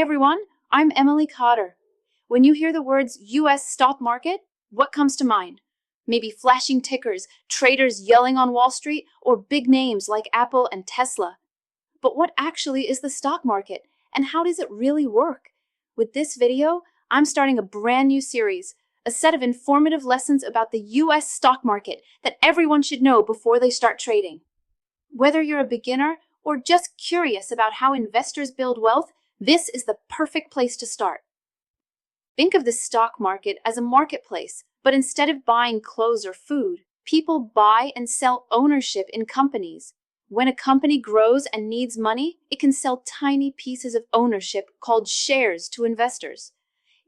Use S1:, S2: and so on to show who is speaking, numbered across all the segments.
S1: everyone, I'm Emily Cotter. When you hear the words US stock market, what comes to mind? Maybe flashing tickers, traders yelling on Wall Street, or big names like Apple and Tesla. But what actually is the stock market, and how does it really work? With this video, I'm starting a brand new series, a set of informative lessons about the US stock market that everyone should know before they start trading. Whether you're a beginner or just curious about how investors build wealth, this is the perfect place to start. Think of the stock market as a marketplace, but instead of buying clothes or food, people buy and sell ownership in companies. When a company grows and needs money, it can sell tiny pieces of ownership called shares to investors.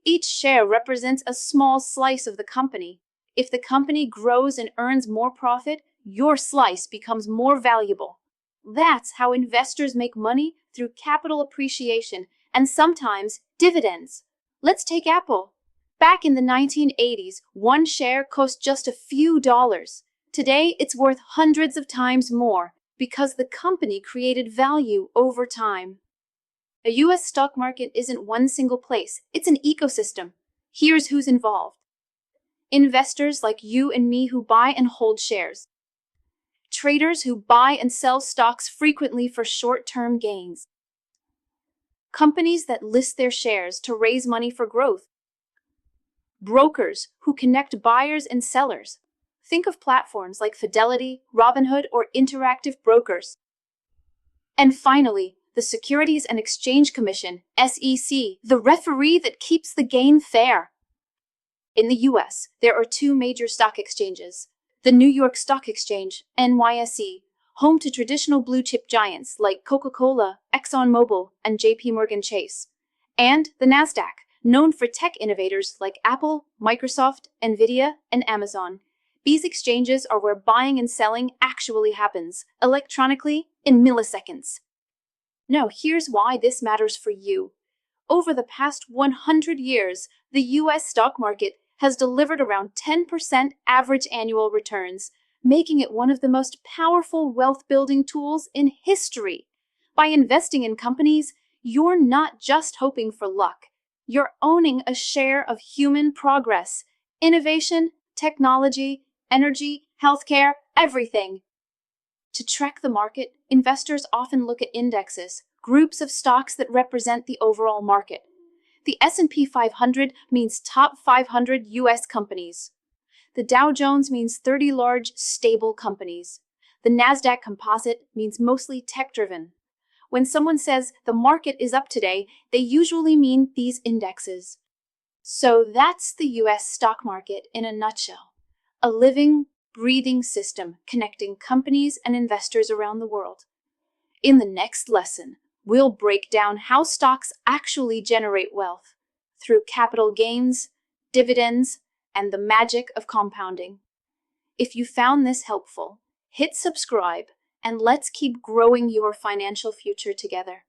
S1: Each share represents a small slice of the company. If the company grows and earns more profit, your slice becomes more valuable. That's how investors make money, through capital appreciation and sometimes dividends. Let's take Apple. Back in the 1980s, one share cost just a few dollars. Today, it's worth hundreds of times more because the company created value over time. A US stock market isn't one single place, it's an ecosystem. Here's who's involved. Investors like you and me who buy and hold shares. Traders who buy and sell stocks frequently for short-term gains. Companies that list their shares to raise money for growth. Brokers who connect buyers and sellers. Think of platforms like Fidelity, Robinhood, or Interactive Brokers. And finally, the Securities and Exchange Commission, SEC, the referee that keeps the game fair. In the US, there are two major stock exchanges. The New York Stock Exchange, NYSE, home to traditional blue-chip giants like Coca-Cola, ExxonMobil, and JP Chase. And the NASDAQ, known for tech innovators like Apple, Microsoft, Nvidia, and Amazon. These exchanges are where buying and selling actually happens, electronically, in milliseconds. Now, here's why this matters for you. Over the past 100 years, the US stock market has delivered around 10% average annual returns, making it one of the most powerful wealth-building tools in history. By investing in companies, you're not just hoping for luck. You're owning a share of human progress, innovation, technology, energy, healthcare, everything. To track the market, investors often look at indexes, groups of stocks that represent the overall market. The S&P 500 means top 500 US companies. The Dow Jones means 30 large, stable companies. The NASDAQ Composite means mostly tech-driven. When someone says the market is up today, they usually mean these indexes. So that's the US stock market in a nutshell. A living, breathing system connecting companies and investors around the world. In the next lesson, we'll break down how stocks actually generate wealth through capital gains, dividends, and the magic of compounding. If you found this helpful, hit subscribe and let's keep growing your financial future together.